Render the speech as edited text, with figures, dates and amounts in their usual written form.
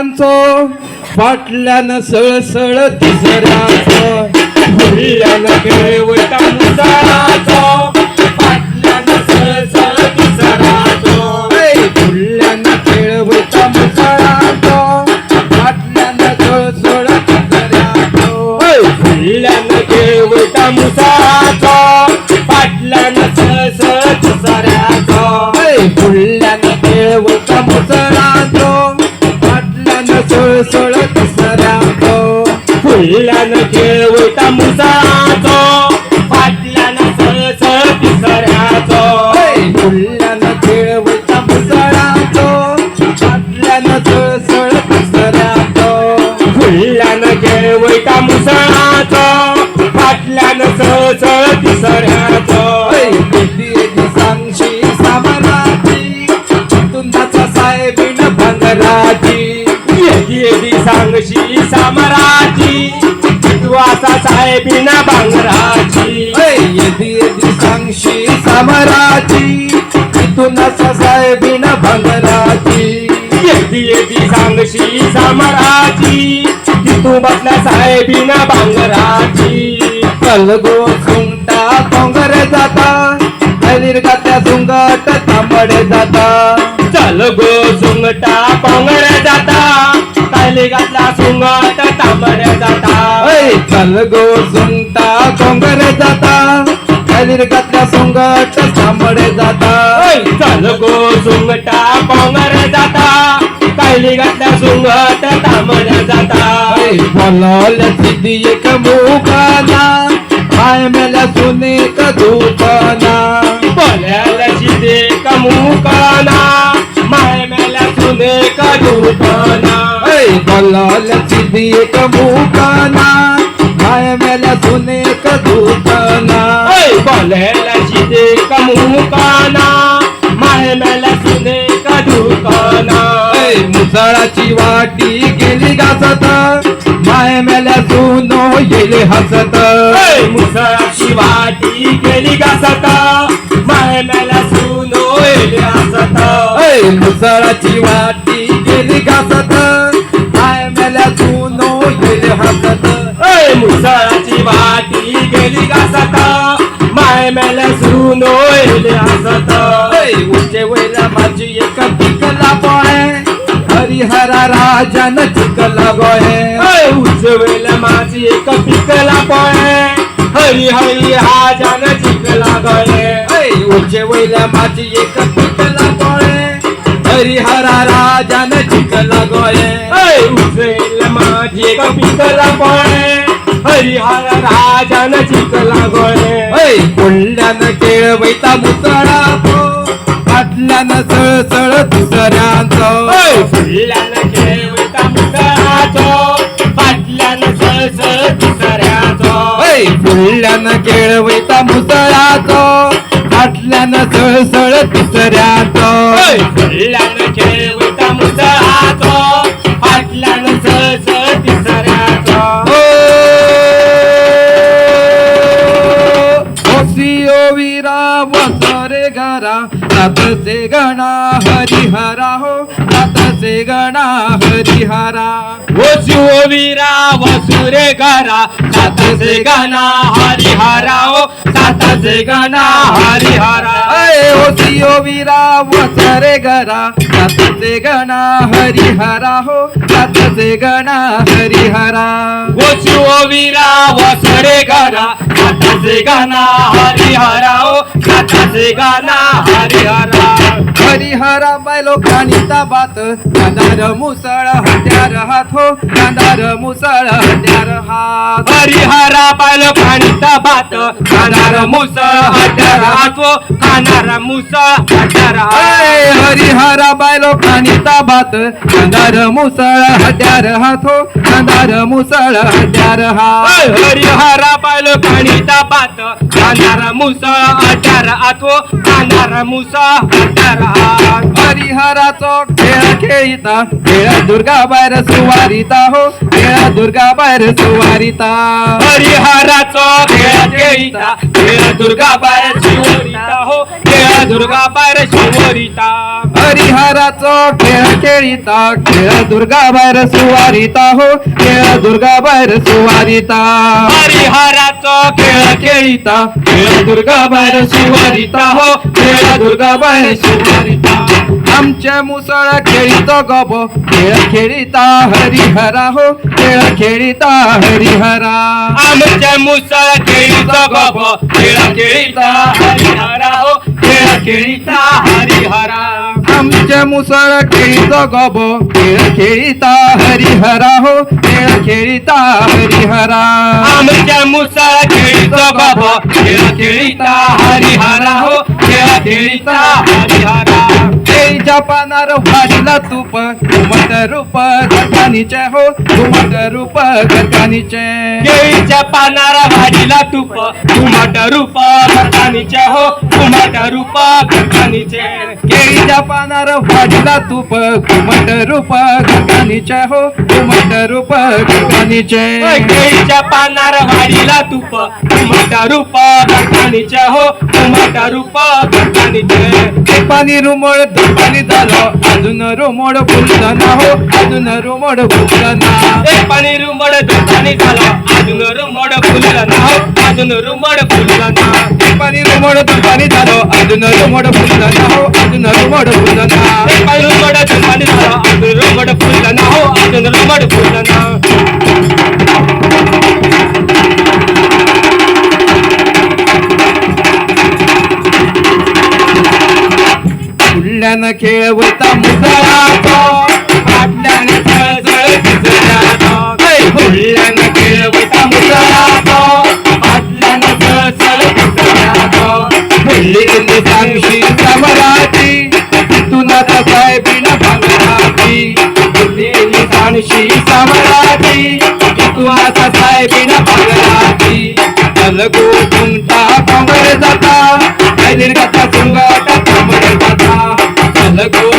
मुसळांचो फाटल्यानं सळसळ तिसऱ्याचो फुल्यानं खेळवता मुसळाचो फाटल्यानं सळसळ तिसऱ्याचो फुल्यानं खेळवता मुसळांचो फाटल्यानं सळसळ तिसऱ्याचो फुल्यानं खेळवता मुसळाचो फाटल्यानं सळसळ तिसऱ्याचो फुल्यानं खेळवता मुसळांचो फाटल्यानं सळसळ तिसऱ्याचो फुल्यानं खेळवता मुसळाचो फाटल्यानं सळसळ तिसऱ्याचो फुल्यानं खेळवता मुसळांचो फाटल्यानं सळसळ तिसऱ्याचो फुल्यानं खेळवता मुसळाचो फाटल्यानं सळसळ तिसऱ्याचो सांगशी सामराची तुंदाचा साहेबीन भंगराची येदी सांगशी सामराची चितवाचा साहेबिना बांगराची येदी सांगशी सामराची तुंदाचा साहेबीन भंगराची येदी सांगशी सामराची तिथू बसल्या साहेबिना बांगराची कलगो सुंगटा कोंगरे जाता निर्गात्या सुंगट तांबडे जाता चल गो सुंगटा पांगड्या जाता कायले घातला सुंगट तांबड्या जाता चल गो सुंगटा कोंगरे जाता निर्गातल्या सुंगट तांबडे जाता चल गो सुंगटा पांगड्या जाता कायले घातल्या सुंगट तांबड्या जाता बोलवल्या सिद्धी एक मुखाना पाय मेल्या सुनेक धूपना बोल्याला शिदे कमुकाना माय मेल्या सुने कधूपना बोलवल्या सिद्धी एक मुखाना पाय मेल्या सुनेक धूपना बोल्याला शिदे कमुकाना माय मेल्या सुने कधूपना मुसळाची वाटी गेली घासत माय मेल्या सुनो येले हसत मुसळाची वाटी गेली घासत माय मेल्या सुनो येले हसत मुसळाची वाटी गेली घासत माय मेल्या सुनो येले हसत मुसळाची वाटी गेली घासत माय मेल्या सुनो येले हसत उच्चे वैला माझी एक पिकला पोहे हरिहरा राजन चिकला गोहे उजवेल माझी एक पिकला पळे हरी हरी हा जान चिकला गळे उच्चे वैला माझी एक पिकला पोहे हरिहरा राजन चिकला गोहे उजवेल माझी एक पिकला पळे हरी हर राजान चिकला गळे पुण्यानं केळवैता मुसळाचो फाटल्यानं सळसळ दुसऱ्यांचो फुल्यानं खेळवता मुसळाचो फाटल्यानं सळसळ तिसऱ्याचो फुल्यानं केळवैता मुसळाचो फाटल्यानं सळसळ तिसऱ्याचो फुल्यानं खेळवता मुसळाचो फाटल्यानं सळसळ तिसऱ्याचो ओसियो वीरा वसरे घरा रातसे गणा हरिहरा हो रातसे गणा हरिहरा वसु वीरा वसुरे घरा सातसे गाना हरिहरा ओ सातसे गाना हरिहरा ओसियो वीरा वसरे घरा रातसे गणा हरिहरा हो रातसे गणा हरिहरा वसु वीरा वसरे घरा सातसे गाना हरिहरा ओ सातसे गाना हरिहरा हरिहरा बायलो खाणीचा बात कांदार मुसळ हत्यार हात हो कांदार मुसळ हत्यार हात हरिहरा पाहिलं खाणीचा भात खाणार मुसळ हत्यार हातो खाणार मुसळ हत्यार हरिहरा बायलो खाणीचा भात कांदार मुसळ हत्यार हात हो कांदार मुसळ हत्यार हात हरिहरा पाहिलं खाणीचा भात खाणार मुसळ हत्यार हातो खाणार मुसळ हत्यार हात हरिहराचो खेळ खेळीता खेळ दुर्गा बाहेर सुवारिता हो खेळा दुर्गा बाहेर सुवारिता हरिहराचो खेळ खेळीता खेळ दुर्गा बाहेर शिवरिता हो खेळ दुर्गा बाहेर शिवरिता हरिहराचो खेळ खेळीता खेळ दुर्गा बाहेर सुवारिता हो खेळ दुर्गा बाहेर सुवारिता हरिहराचो खेळ खेळीता खेळ दुर्गा बाहेर सुवारिता हो खेळ दुर्गा बाहेर सुवारिता आमच्या मुसळ खेळीतो गबो खेळ खेळीता हरिहरा हो खेळ खेळीता हरिहरा आमच्या मुसळ खेळीचा गप खेळ खेळीता हरिहरा हो खेळ खेळीता हरिहरा आमच्या मुसळ खेळीतो गबो खेळ खेळीता हरिहरा हो खेळ खेळीता हरिहरा आमच्या मुसळ खेळीचा गप खेळ खेळीता हरिहरा हो खेळ खेळीता हरिहरा केळीच्या पानार वाढीला तूप घुमट रूप गरकानीचे हो घुमट रूप गरकानीचे केळीच्या पानारा भाजीला तूप घुमट रूप गरकानीचे हो घुमट रूप गरकानीचे केळीच्या पानार वाढीला तूप घुमट रूप गरकानीचे हो घुमट रूप गरकानीचे केळीच्या पानार भाजीला तूप घुमट रूप गरकानीचे हो घुमट रूप गरकानीचे पाणी रुमड पाणी झालं अजून रुमड फुललं ना हो अजून रुमड फुललं ना एक पाणी रुमड दुपानी झालं अजून रुमड फुललं ना हो अजून रुमड फुललं ना पाणी रुमड पाणी झालं अजून रुमड फुललं ना हो अजून रुमड फुललं ना एक पाणी रुमड दुपानी झालं अजून रुमड फुललं ना हो अजून रुमड फुललं ना फुलल्यानं खेळवता मुसळाचा आटल्याने झळझळ भिजल्याचा फुलल्यानं खेळवता मुसळाचा आटल्याने झळझळ भिजल्याचा फुलली सांगशी समराची तिथून आता साहेबीन भांगराची फुलली सांगशी समराची तिथून आता साहेबीन भांगराची अलगो तुमचा कमर जाता कैदीर कथा सुंगाटा कमर जाता अलगो